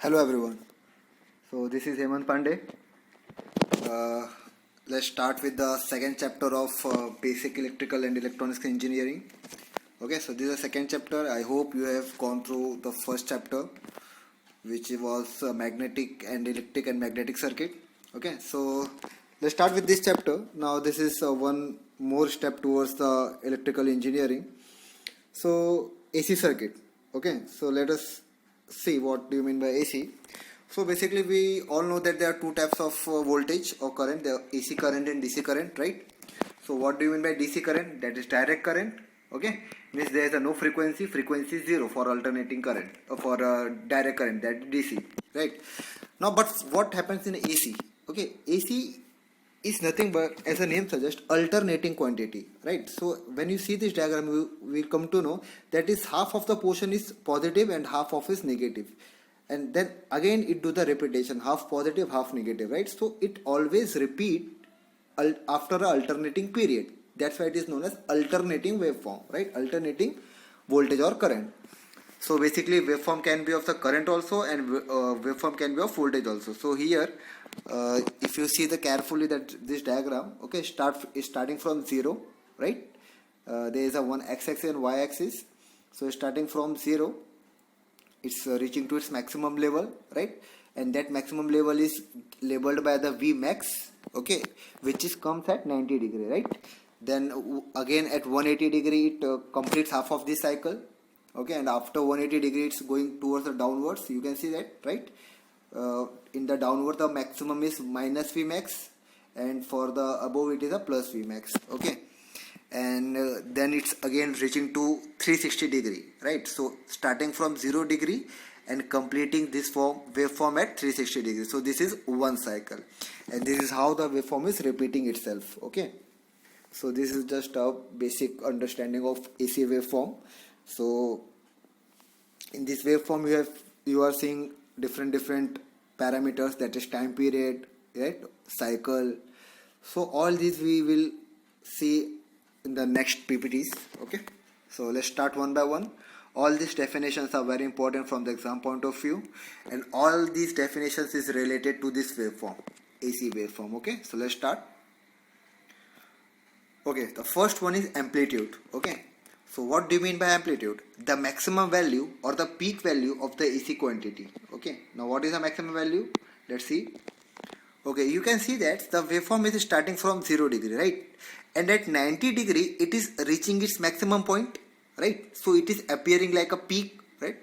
Hello everyone. So this is Hemant Pandey. Uh, let's start with the second chapter of Basic Electrical and Electronics Engineering. Okay, so this is the second chapter. I hope you have gone through the first chapter, which was magnetic and electric and magnetic circuit. Okay, so let's start with this chapter. Now this is one more step towards the electrical engineering. So AC circuit. Okay, so let us see what do you mean by AC. So basically we all know that there are two types of voltage or current, the AC current and DC current, right? So what do you mean by DC current? That is direct current. Okay, means there is a no frequency, frequency is 0 for alternating current, for direct current, that is DC, right? Now but what happens in AC? Okay, AC is nothing but, as the name suggests, alternating quantity, right? So when you see this diagram, you will come to know that is half of the portion is positive and half of is negative, and then again it do the repetition, half positive half negative, right? So it always repeat after a alternating period. That's why it is known as alternating waveform, right? Alternating voltage or current. So basically waveform can be of the current also, and waveform can be of voltage also. So here if you see the carefully that this diagram, okay, starting from 0, right? There is a one x-axis and y-axis. So starting from 0, it's reaching to its maximum level, right? And that maximum level is labeled by the V max, okay, which is comes at 90 degree, right? Then again at 180 degree it completes half of this cycle, okay, and after 180 degree it's going towards the downwards. You can see that, right? In the downward the maximum is minus V max, and for the above it is a plus V max, okay. And then it's again reaching to 360 degree, right? So starting from 0 degree and completing this waveform at 360 degree. So this is one cycle, and this is how the waveform is repeating itself, okay. So this is just a basic understanding of AC waveform. So in this waveform you are seeing different parameters, that is time period, right, cycle. So all these we will see in the next PPTs, okay. So let's start one by one. All these definitions are very important from the exam point of view, and all these definitions is related to this waveform, AC waveform, okay. So let's start. Okay, the first one is amplitude, okay. So what do you mean by amplitude? The maximum value or the peak value of the AC quantity, okay. Now what is the maximum value? Let's see. Okay, you can see that the waveform is starting from 0 degree, right? And at 90 degree it is reaching its maximum point, right? So it is appearing like a peak, right?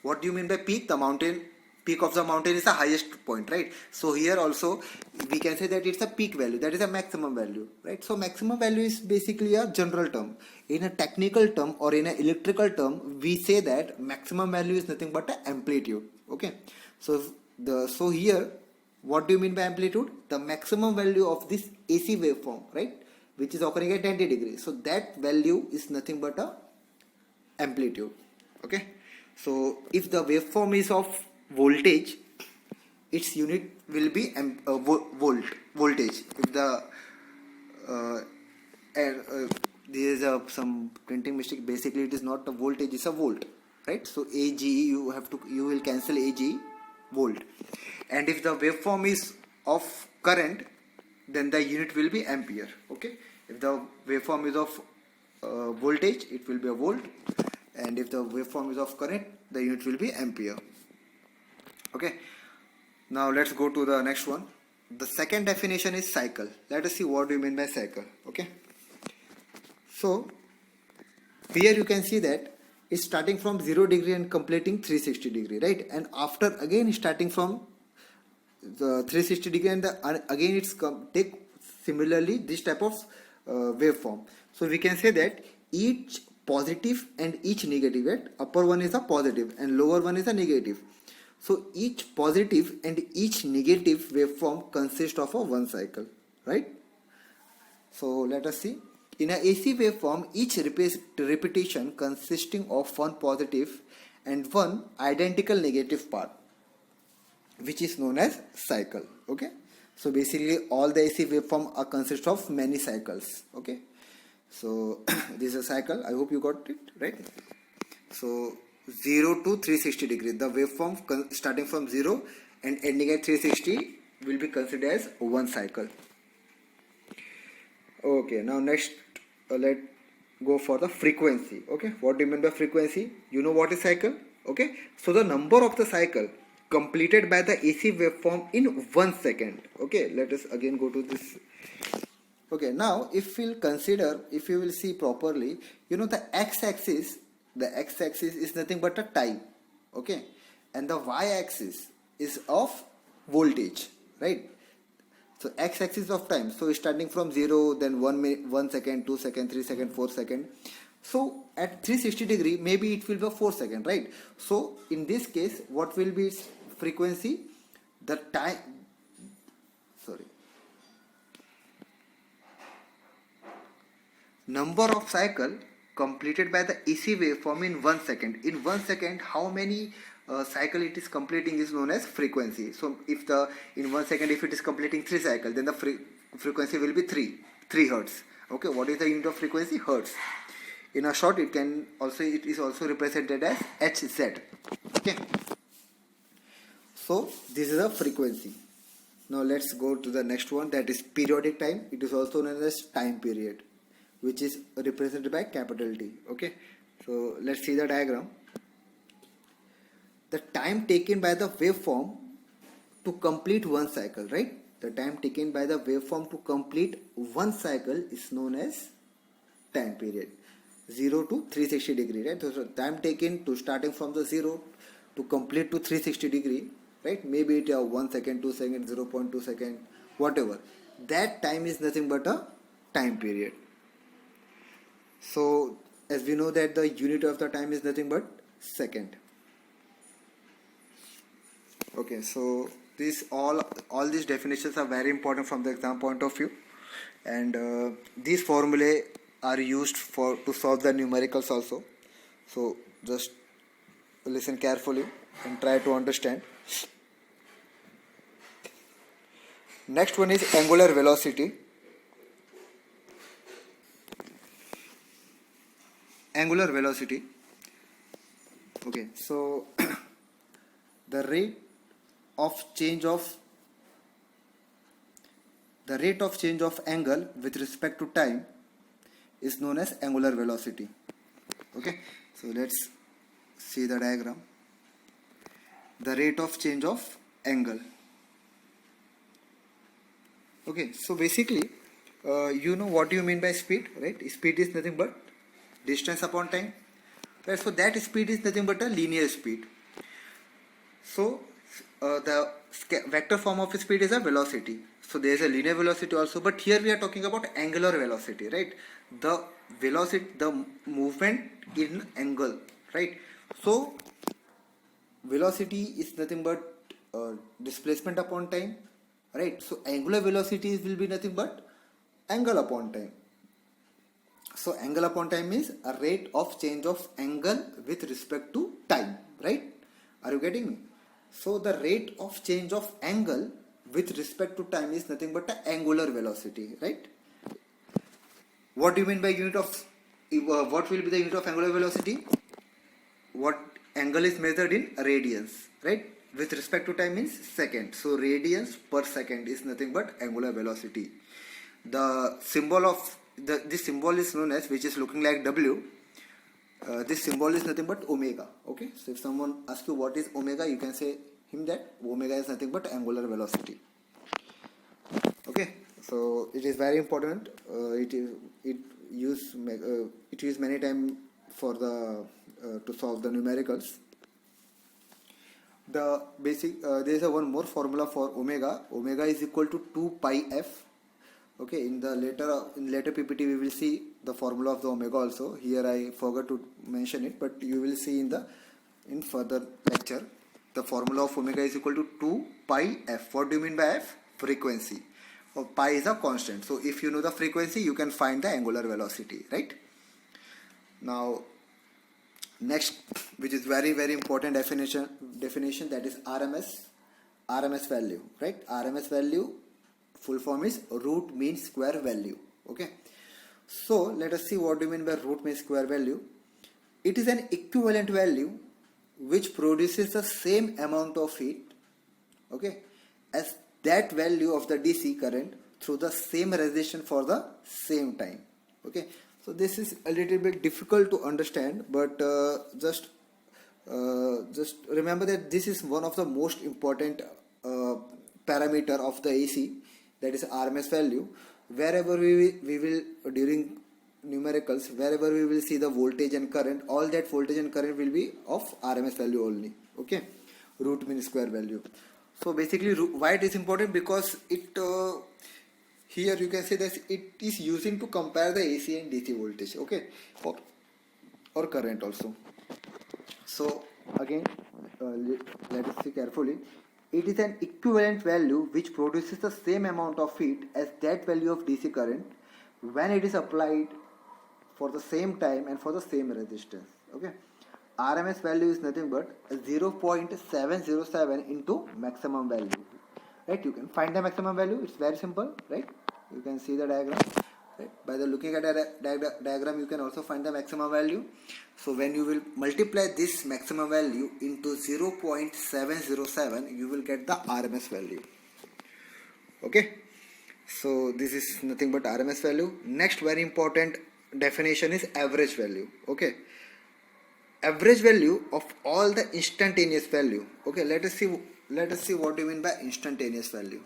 What do you mean by peak? The mountain, peak of the mountain is the highest point, right? So here also we can say that it's a peak value, that is a maximum value, right? So maximum value is basically a general term. In a technical term or in an electrical term, we say that maximum value is nothing but an amplitude, okay. So here what do you mean by amplitude? The maximum value of this AC waveform, right, which is occurring at 90 degrees. So that value is nothing but a amplitude, okay. So if the waveform is of voltage, its unit will be voltage. If the there is some printing mistake, basically it is not a voltage, it's a volt, right? So AGE, you will cancel AGE, volt. And if the waveform is of current, then the unit will be ampere, okay. If the waveform is of voltage, it will be a volt, and if the waveform is of current, the unit will be ampere, okay. Now let's go to the next one. The second definition is cycle. Let us see what do you mean by cycle, okay. So here you can see that it's starting from 0 degree and completing 360 degree, right? And after again starting from the 360 degree and again it's take similarly this type of waveform. So we can say that each positive and each negative, right? Upper one is a positive and lower one is a negative. So each positive and each negative waveform consists of a one cycle, right? So let us see. In an AC waveform, each repetition consisting of one positive and one identical negative part, which is known as cycle, okay. So basically all the AC waveform are consist of many cycles, okay. So this is a cycle. I hope you got it right. So 0 to 360 degree. The waveform starting from 0 and ending at 360 will be considered as one cycle. Okay, now next let go for the frequency. Okay, what do you mean by frequency? You know what is cycle? Okay, so the number of the cycle completed by the AC waveform in 1 second. Okay, let us again go to this. Okay, now if we'll consider, if you will see properly, you know the x-axis is nothing but a time. Okay, and the y-axis is of voltage, right? So x-axis of time, so starting from 0, then 1 minute, 1 second, 2 second, 3 second, 4 second. So at 360 degree, maybe it will be 4 second, right? So in this case, what will be its frequency? The time, sorry, number of cycle completed by the AC waveform in 1 second. In 1 second, how many cycle it is completing is known as frequency. So if the in 1 second if it is completing 3 cycles, then the frequency will be 3 hertz. Okay, what is the unit of frequency? Hertz. In a short, it is also represented as Hz. Okay, so this is a frequency. Now let's go to the next one, that is periodic time. It is also known as time period, which is represented by capital T. Okay, so let's see the diagram. The time taken by the waveform to complete one cycle, right? The time taken by the waveform to complete one cycle is known as time period. 0 to 360 degree, right? So time taken to starting from the 0 to complete to 360 degree, right? Maybe it 1 second, 2 seconds, 0.2 second, whatever. That time is nothing but a time period. So as we know that the unit of the time is nothing but second. Okay, so all these definitions are very important from the exam point of view, and these formulae are used to solve the numericals also. So just listen carefully and try to understand. Next one is angular velocity. Angular velocity. Okay, so the rate of change of angle with respect to time is known as angular velocity. Okay, so let's see the diagram. The rate of change of angle. Okay, so basically you know what you mean by speed, right? Speed is nothing but distance upon time, right? So that speed is nothing but a linear speed. So the vector form of speed is a velocity. So there is a linear velocity also, but here we are talking about angular velocity, right? The velocity, the movement in angle, right? So velocity is nothing but displacement upon time, right? So angular velocity will be nothing but angle upon time. So angle upon time is a rate of change of angle with respect to time, right? Are you getting me? So the rate of change of angle with respect to time is nothing but the angular velocity, right? What do you mean by unit of, what will be the unit of angular velocity? What angle is measured in radians, right? With respect to time means second. So radians per second is nothing but angular velocity. The symbol of this symbol is known as, which is looking like W. This symbol is nothing but omega. Okay, so if someone asks you what is omega, you can say him that omega is nothing but angular velocity. Okay, so it is very important. It used many times for the to solve the numericals. The basic there is a one more formula for omega. Omega is equal to 2 pi f. Okay, in later PPT we will see the formula of the omega also. Here I forgot to mention it, but you will see in further lecture. The formula of omega is equal to 2 pi f. What do you mean by f? Frequency. Pi is a constant. So if you know the frequency, you can find the angular velocity, right? Now next, which is very important definition, that is RMS value, right? RMS value full form is root mean square value. Okay, so let us see what do you mean by root mean square value. It is an equivalent value which produces the same amount of heat, okay, as that value of the DC current through the same resistance for the same time. Okay, so this is a little bit difficult to understand, but just remember that this is one of the most important parameter of the AC, that is RMS value. Wherever we will during numericals, wherever we will see the voltage and current, all that voltage and current will be of RMS value only. Okay, root mean square value. So basically, why it is important? Because it here you can say that it is using to compare the AC and DC voltage, okay, or current also. So again, let us see carefully. It is an equivalent value which produces the same amount of heat as that value of DC current when it is applied for the same time and for the same resistance. Okay, RMS value is nothing but 0.707 into maximum value. Right, you can find the maximum value. It's very simple, right? You can see the diagram. Right? By the looking at a diagram, you can also find the maximum value. So when you will multiply this maximum value into 0.707, you will get the RMS value. Okay, so this is nothing but RMS value. Next very important definition is average value. Okay, average value of all the instantaneous value. Okay, let us see what you mean by instantaneous value.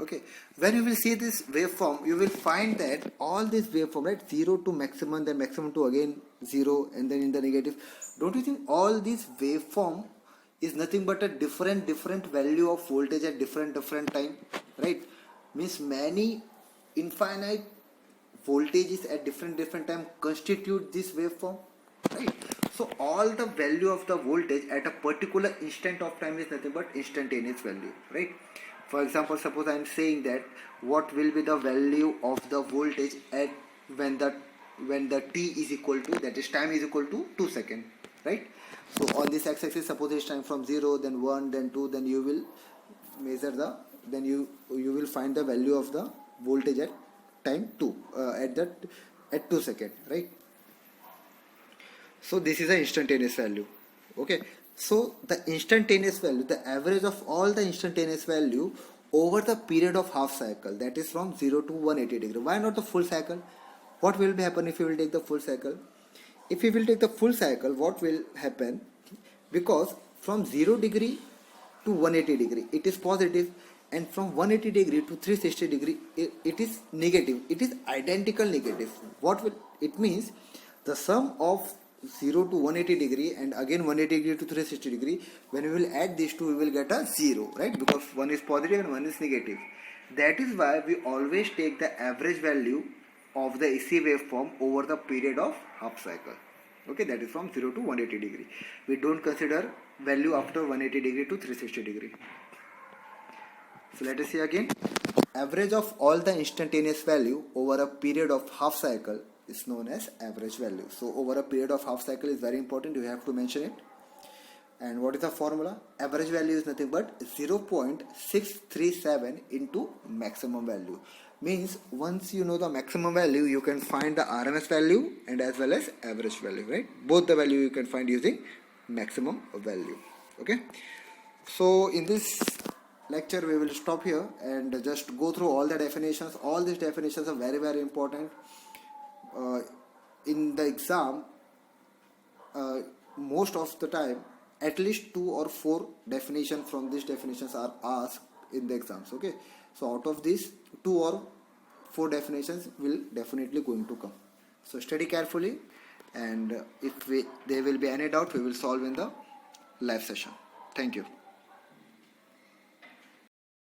Okay, when you will see this waveform, you will find that all this waveform, right, 0 to maximum, then maximum to again 0, and then in the negative. Don't you think all this waveform is nothing but a different value of voltage at different time, right? Means many infinite voltages at different time constitute this waveform, right? So all the value of the voltage at a particular instant of time is nothing but instantaneous value, right? For example, suppose I am saying that what will be the value of the voltage at when the t is equal to, that is time is equal to 2 seconds, right? So on this x-axis, suppose it's time from 0, then 1, then 2, then you will measure then you will find the value of the voltage at time 2 at 2 seconds, right? So this is the instantaneous value. Okay, so the instantaneous value, the average of all the instantaneous value over the period of half cycle, that is from 0 to 180 degree. Why not the full cycle? What will happen if you will take the full cycle? If you will take the full cycle, what will happen? Because from 0 degree to 180 degree, it is positive, and from 180 degree to 360 degree, it is negative. It is identical negative. What will it means? The sum of 0 to 180 degree and again 180 degree to 360 degree, when we will add these two, we will get a 0, right? Because one is positive and one is negative. That is why we always take the average value of the AC waveform over the period of half cycle. Okay, that is from 0 to 180 degree. We don't consider value after 180 degree to 360 degree. So let us see again. Average of all the instantaneous value over a period of half cycle is known as average value. So over a period of half cycle is very important. You have to mention it. And what is the formula? Average value is nothing but 0.637 into maximum value. Means once you know the maximum value, you can find the RMS value and as well as average value, right? Both the value you can find using maximum value. Okay. So in this lecture we will stop here and just go through all the definitions. All these definitions are very important. In the exam, most of the time, at least 2 or 4 definitions from these definitions are asked in the exams. Okay, so out of these, 2 or 4 definitions will definitely going to come. So study carefully, and if there will be any doubt, we will solve in the live session. Thank you.